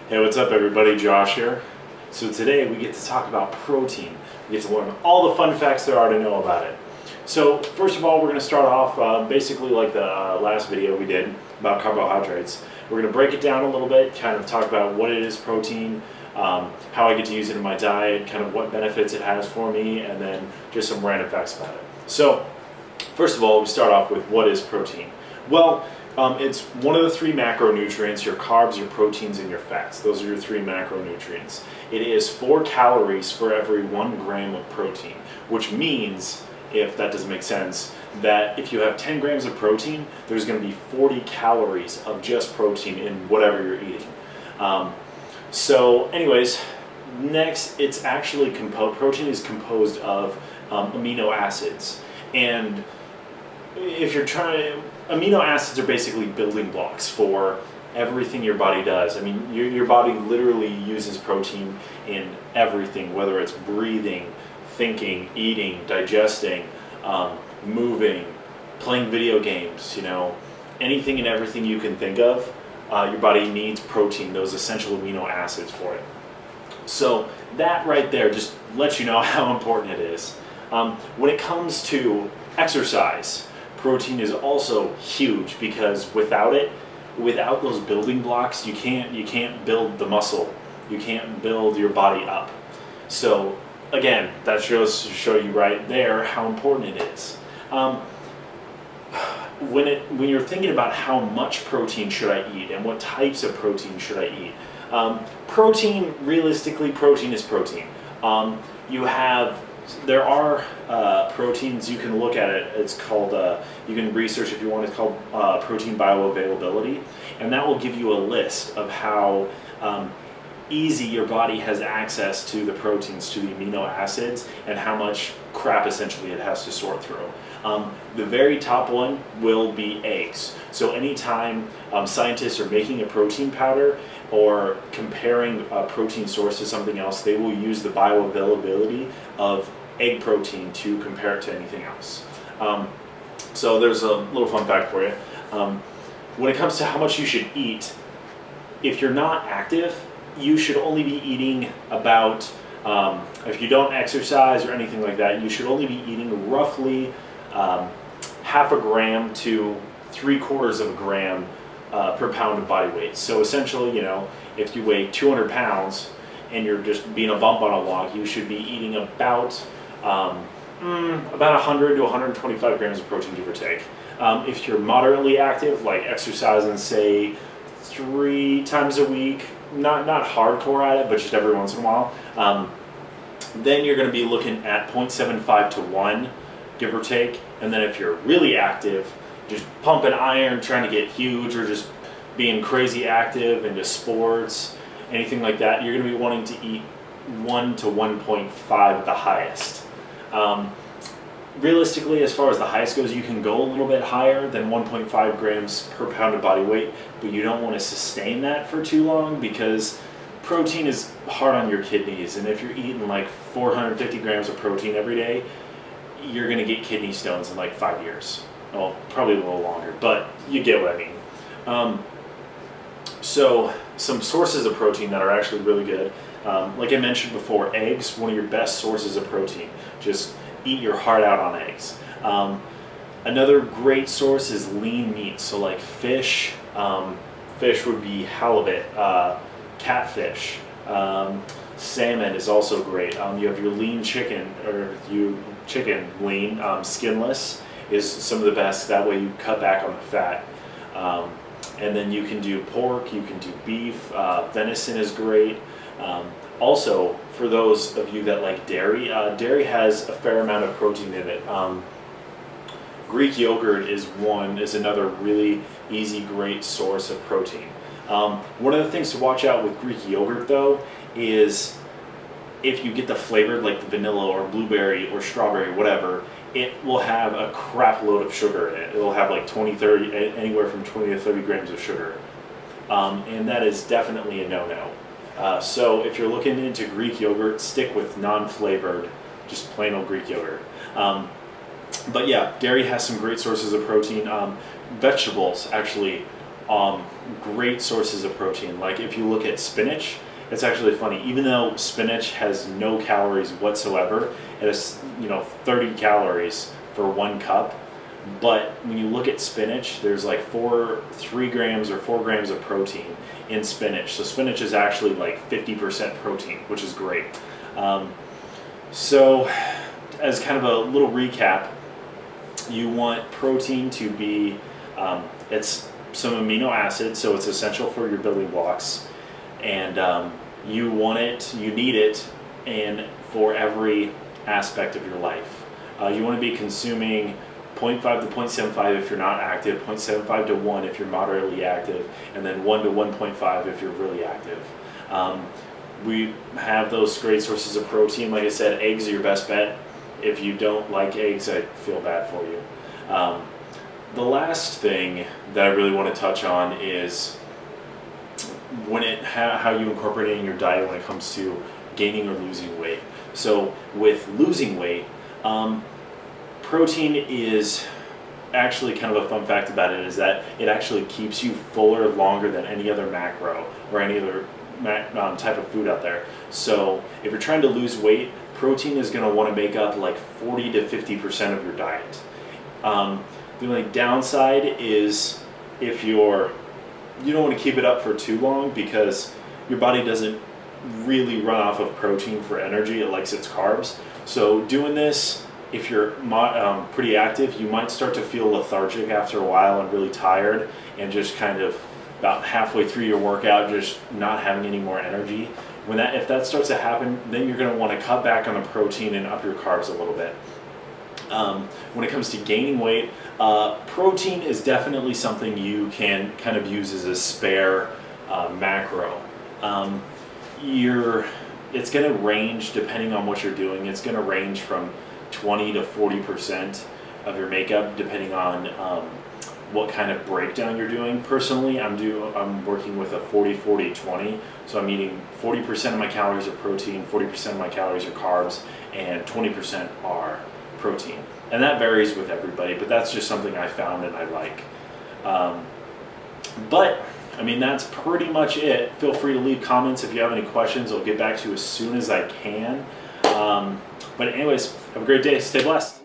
Hey, what's up everybody? Josh here. So today we get to talk about protein. We get to learn all the fun facts there are to know about it. So first of all, we're going to start off basically like the last video we did about carbohydrates. We're going to break it down a little bit, kind of talk about what it is, protein, how I get to use it in my diet, kind of what benefits it has for me, and then just some random facts about it. So first of all, we start off with what is protein. Well, it's one of the three macronutrients: your carbs, your proteins, and your fats. Those are your three macronutrients. It is 4 calories for every 1 gram of protein, which means, if that doesn't make sense, that if you have 10 grams of protein, there's going to be 40 calories of just protein in whatever you're eating. So anyways, next, it's actually protein is composed of amino acids. And if you're amino acids are basically building blocks for everything your body does. I mean, your body literally uses protein in everything, whether it's breathing, thinking, eating, digesting, moving, playing video games, anything and everything you can think of, your body needs protein, those essential amino acids for it. So that right there just lets you know how important it is. When it comes to exercise, protein is also huge, because without those building blocks, you can't build the muscle, you can't build your body up. So again, that shows to show you right there how important it is. When you're thinking about how much protein should I eat and what types of protein should I eat, realistically, protein is protein. There are proteins, you can look at it, it's called, you can research if you want, it's called protein bioavailability, and that will give you a list of how easy your body has access to the proteins, to the amino acids, and how much crap essentially it has to sort through. The very top one will be eggs. So anytime scientists are making a protein powder or comparing a protein source to something else, they will use the bioavailability of egg protein to compare it to anything else. So there's a little fun fact for you. When it comes to how much you should eat, if you're not active, you should only be eating about, if you don't exercise or anything like that, you should only be eating roughly half a gram to 3/4 of a gram per pound of body weight. So essentially, if you weigh 200 pounds and you're just being a bump on a log, you should be eating about 100 to 125 grams of protein, give or take. If you're moderately active, like exercising, say 3 times a week, not hardcore at it, but just every once in a while, then you're going to be looking at 0.75 to 1, give or take. And then if you're really active, just pumping iron, trying to get huge, or just being crazy active into sports, anything like that, you're going to be wanting to eat 1 to 1.5 at the highest. Realistically, as far as the highest goes, you can go a little bit higher than 1.5 grams per pound of body weight, but you don't want to sustain that for too long, because protein is hard on your kidneys, and if you're eating like 450 grams of protein every day, you're going to get kidney stones in like 5 years. Well, probably a little longer, but you get what I mean. So some sources of protein that are actually really good, like I mentioned before, eggs, one of your best sources of protein. Just eat your heart out on eggs. Another great source is lean meat, so like fish. Fish would be halibut, catfish. Salmon is also great. You have your lean chicken, lean, skinless is some of the best. That way you cut back on the fat. And then you can do pork, you can do beef, venison is great. Also, for those of you that like dairy, dairy has a fair amount of protein in it. Greek yogurt is another really easy, great source of protein. One of the things to watch out with Greek yogurt, though, is if you get the flavored, like the vanilla or blueberry or strawberry, whatever, it will have a crap load of sugar in it. It will have like anywhere from 20 to 30 grams of sugar. And that is definitely a no-no. So if you're looking into Greek yogurt, stick with non-flavored, just plain old Greek yogurt. But yeah, dairy has some great sources of protein. Vegetables actually great sources of protein. Like if you look at spinach, it's actually funny. Even though spinach has no calories whatsoever, it has 30 calories for 1 cup. But when you look at spinach, there's like 3 grams or 4 grams of protein in spinach. So spinach is actually like 50% protein, which is great. So as kind of a little recap, you want protein to be, it's some amino acids, so it's essential for your building blocks. And you need it for every aspect of your life. You want to be consuming 0.5 to 0.75 if you're not active, 0.75 to 1 if you're moderately active, and then 1 to 1.5 if you're really active. We have those great sources of protein. Like I said, eggs are your best bet. If you don't like eggs, I feel bad for you. The last thing that I really want to touch on is how you incorporate it in your diet when it comes to gaining or losing weight. So with losing weight, protein is actually kind of a fun fact about it is that it actually keeps you fuller longer than any other macro or any other type of food out there. So if you're trying to lose weight, protein is going to want to make up like 40 to 50% of your diet. The only downside is if you don't want to keep it up for too long because your body doesn't really run off of protein for energy. It likes its carbs. So doing this, if you're pretty active, you might start to feel lethargic after a while and really tired and just kind of about halfway through your workout just not having any more energy. If that starts to happen, then you're going to want to cut back on the protein and up your carbs a little bit. When it comes to gaining weight, protein is definitely something you can kind of use as a spare macro. It's going to range depending on what you're doing. It's going to range from 20 to 40% of your makeup depending on what kind of breakdown you're doing. Personally, I'm working with a 40-40-20, so I'm eating 40% of my calories are protein, 40% of my calories are carbs, and 20% are protein. And that varies with everybody, but that's just something I found and I like. But I mean, that's pretty much it. Feel free to leave comments if you have any questions. I'll get back to you as soon as I can. But anyways, have a great day. Stay blessed.